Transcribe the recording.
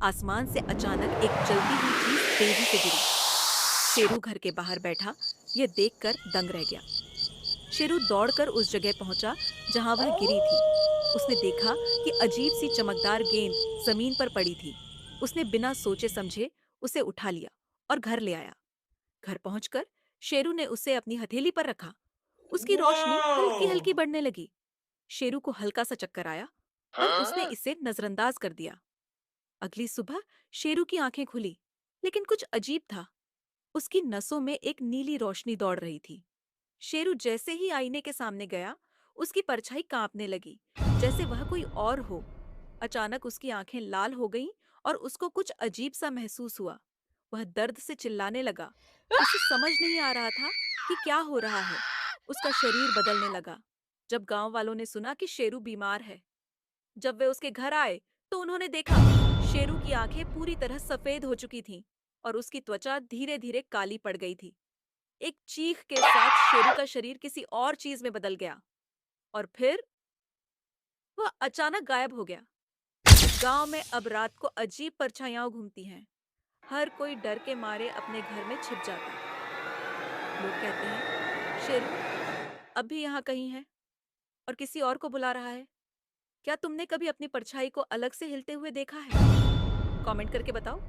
आसमान से अचानक एक जलती हुई चीज तेजी से गिरी। शेरू घर के बाहर बैठा यह देखकर दंग रह गया। शेरू दौड़कर उस जगह पहुंचा जहां वह गिरी थी। उसने देखा कि अजीब सी चमकदार गेंद जमीन पर पड़ी थी। उसने बिना सोचे समझे उसे उठा लिया और घर ले आया। घर पहुंचकर शेरू ने उसे अपनी हथेली पर रखा। उसकी रोशनी हल्की हल्की बढ़ने लगी। शेरू को हल्का सा चक्कर आया, पर उसने इसे नजरअंदाज कर दिया। अगली सुबह शेरू की आंखें खुली, लेकिन कुछ अजीब था। उसकी नसों में एक नीली रोशनी दौड़ रही थी। शेरू जैसे ही आईने के सामने गया, उसकी परछाई कांपने लगी, जैसे वह कोई और हो। अचानक उसकी आंखें लाल हो गईं और उसको कुछ अजीब सा महसूस हुआ। वह दर्द से चिल्लाने लगा। उसे समझ नहीं आ रहा था कि क्या हो रहा है। उसका शरीर बदलने लगा। जब गांव वालों ने सुना कि शेरू बीमार है, जब वे उसके घर आए, तो उन्होंने देखा शेरू की आंखें पूरी तरह सफेद हो चुकी थीं और उसकी त्वचा धीरे धीरे काली पड़ गई थी। एक चीख के साथ शेरू का शरीर किसी और चीज में बदल गया और फिर वह अचानक गायब हो गया। गांव में अब रात को अजीब परछाइयां घूमती हैं। हर कोई डर के मारे अपने घर में छिप जाता है। लोग कहते हैं शेरू अब भी यहाँ कहीं है और किसी और को बुला रहा है। क्या तुमने कभी अपनी परछाई को अलग से हिलते हुए देखा है? कमेंट करके बताओ।